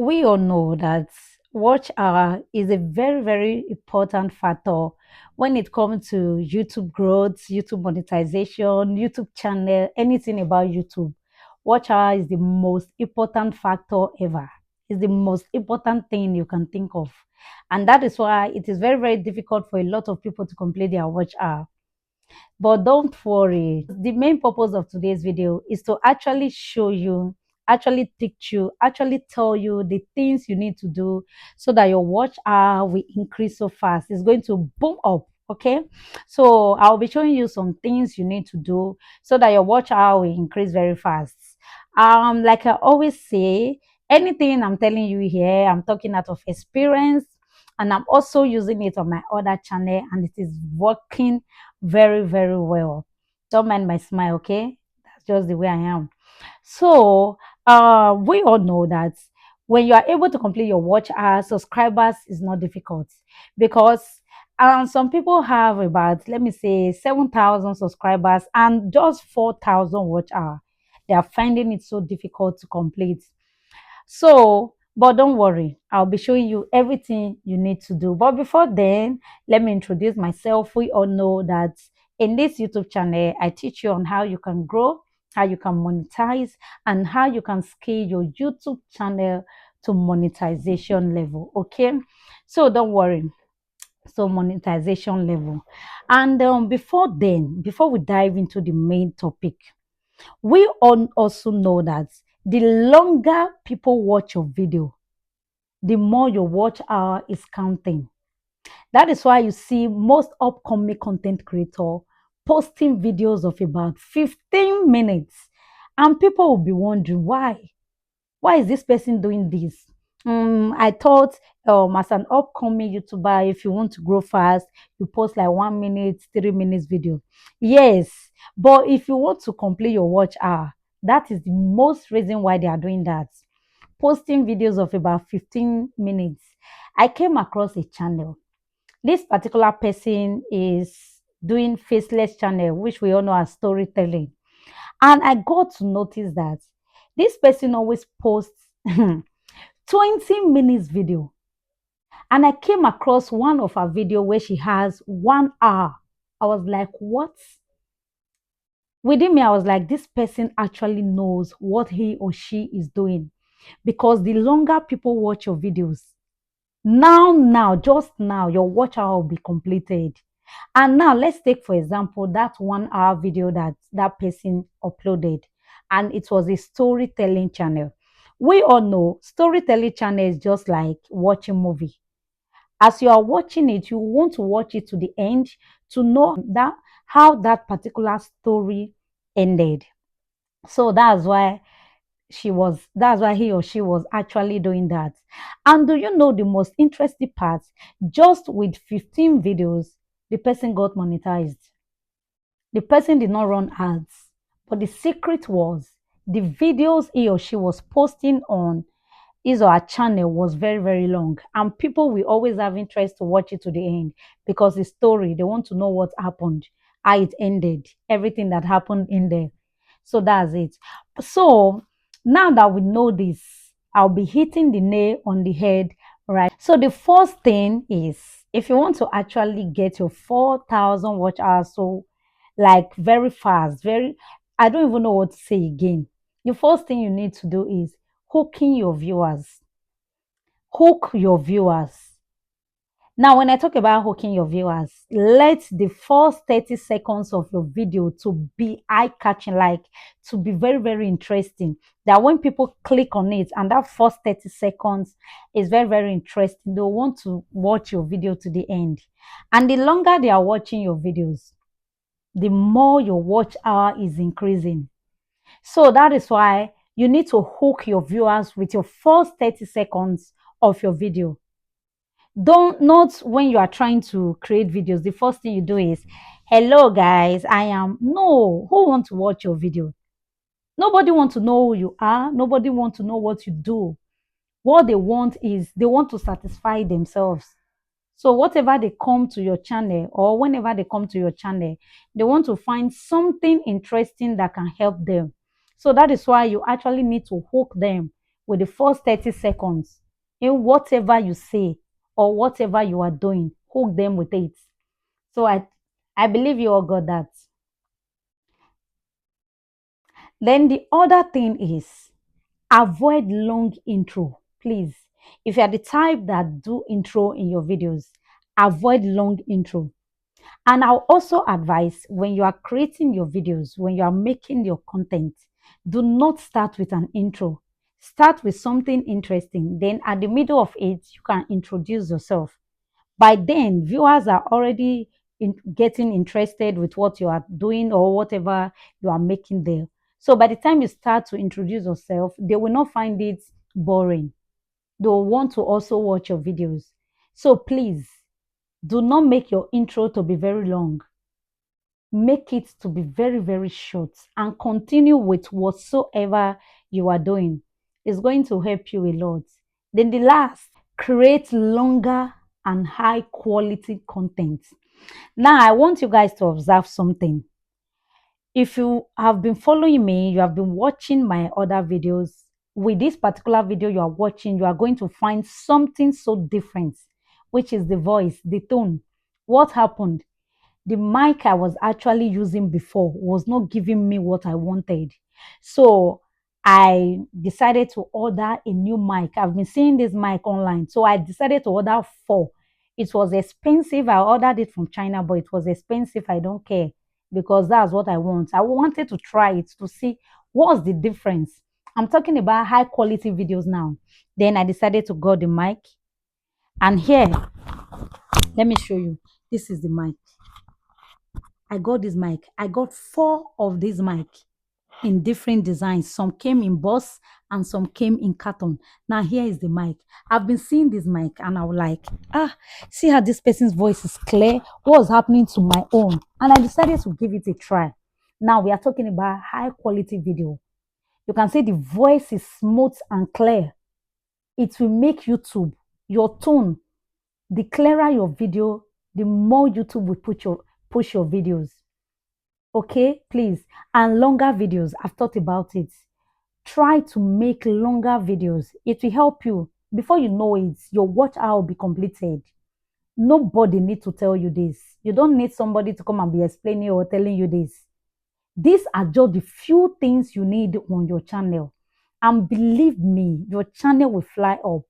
We all know that watch hour is a very, very important factor when it comes to YouTube growth, YouTube monetization, YouTube channel, anything about YouTube. Watch hour is the most important factor ever. It's the most important thing you can think of. And that is why it is very, very difficult for a lot of people to complete their watch hour. But don't worry. The main purpose of today's video is to actually show you, actually teach you, actually tell you the things you need to do so that your watch hour will increase so fast. It's going to boom up. Okay, so I'll be showing you some things you need to do so that your watch hour will increase very fast. Like I always say, anything I'm telling you here, I'm talking out of experience, and I'm also using it on my other channel, and it is working very, very well. Don't mind my smile, okay? That's just the way I am. So, we all know that when you are able to complete your watch hour, subscribers is not difficult because some people have about, let me say, 7,000 subscribers and just 4,000 watch hour. They are finding it so difficult to complete. So, but don't worry, I'll be showing you everything you need to do. But before then, let me introduce myself. We all know that in this YouTube channel, I teach you on how you can grow, how you can monetize, and how you can scale your YouTube channel to monetization level. Okay, so don't worry. So monetization level, and before then, before we dive into the main topic, we all also know that the longer people watch your video, the more your watch hour is counting. That is why you see most upcoming content creator posting videos of about 15 minutes. And people will be wondering why? Why is this person doing this? I thought as an upcoming YouTuber, if you want to grow fast, you post like 1 minute, 3 minutes video. Yes, but if you want to complete your watch hour, that is the most reason why they are doing that. Posting videos of about 15 minutes. I came across a channel. This particular person is doing faceless channel, which we all know as storytelling. And I got to notice that this person always posts 20 minutes video. And I came across one of her video where she has 1 hour. I was like, what? Within me, I was like, this person actually knows what he or she is doing. Because the longer people watch your videos, just now, your watch hour will be completed. And now let's take, for example, that 1 hour video that that person uploaded, and it was a storytelling channel. We all know storytelling channel is just like watching movie. As you are watching it, you want to watch it to the end to know that how that particular story ended. So that's why he or she was actually doing that. And do you know the most interesting part? Just with 15 videos, the person got monetized. The person did not run ads, but the secret was the videos he or she was posting on his or her channel was very, very long. And people will always have interest to watch it to the end because the story, they want to know what happened, how it ended, everything that happened in there. So that's it. So now that we know this, I'll be hitting the nail on the head, right? So the first thing is if you want to actually get your 4,000 watch hours, so like very fast, I don't even know what to say again. The first thing you need to do is hooking your viewers. Hook your viewers. Now, when I talk about hooking your viewers, let the first 30 seconds of your video to be eye-catching, like to be very, very interesting. That when people click on it and that first 30 seconds is very, very interesting, they'll want to watch your video to the end. And the longer they are watching your videos, the more your watch hour is increasing. So that is why you need to hook your viewers with your first 30 seconds of your video. Don't not when you are trying to create videos, the first thing you do is, hello guys, I am no, who want to watch your video? Nobody want to know who you are, nobody want to know what you do. What they want is they want to satisfy themselves. So whatever they come to your channel or whenever they come to your channel, they want to find something interesting that can help them. So that is why you actually need to hook them with the first 30 seconds in whatever you say or whatever you are doing. Hook them with it. So I believe you all got that. Then the other thing is avoid long intro, please. If you are the type that do intro in your videos, avoid long intro. And I'll also advise when you are creating your videos, when you are making your content, do not start with an intro. Start with something interesting. Then at the middle of it, you can introduce yourself. By then, viewers are already getting interested with what you are doing or whatever you are making there. So by the time you start to introduce yourself, they will not find it boring. They will want to also watch your videos. So please do not make your intro to be very long. Make it to be very, very short and continue with whatsoever you are doing. It's going to help you a lot. Then the last, create longer and high quality content. Now, I want you guys to observe something. If you have been following me, you have been watching my other videos, with this particular video you are watching, you are going to find something so different, which is the voice, the tone. What happened? The mic I was actually using before was not giving me what I wanted. So I decided to order a new mic. I've been seeing this mic online. So I decided to order four. It was expensive. I ordered it from China, but it was expensive. I don't care because that's what I want. I wanted to try it to see what's the difference. I'm talking about high quality videos now. Then I decided to go the mic. And here, let me show you. This is the mic. I got this mic. I got four of these mic in different designs. Some came in box and some came in carton. Now here is the mic. I've been seeing this mic and I was like, see how this person's voice is clear. What's happening to my own? And I decided to give it a try. Now we are talking about high quality video. You can see the voice is smooth and clear. It will make YouTube, your tone, the clearer your video, the more YouTube will push your videos. Okay, please. And longer videos, I've thought about it. Try to make longer videos. It will help you. Before you know it, your watch hour will be completed. Nobody need to tell you this. You don't need somebody to come and be explaining or telling you this. These are just the few things you need on your channel. And believe me, your channel will fly up.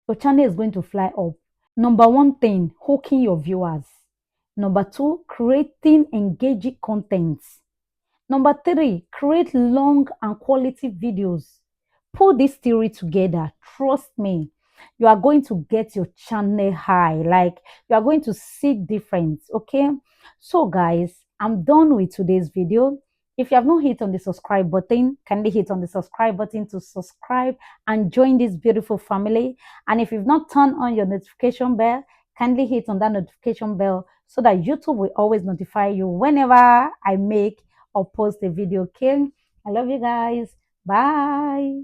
Your channel is going to fly up. Number one thing, hooking your viewers. Number two, creating engaging content. Number three, create long and quality videos. Put this theory together. Trust me, you are going to get your channel high. Like you are going to see difference. Okay. So, guys, I'm done with today's video. If you have not hit on the subscribe button, kindly hit on the subscribe button to subscribe and join this beautiful family. And if you've not turned on your notification bell, kindly hit on that notification bell so that YouTube will always notify you whenever I make or post a video. Okay. I love you guys. Bye.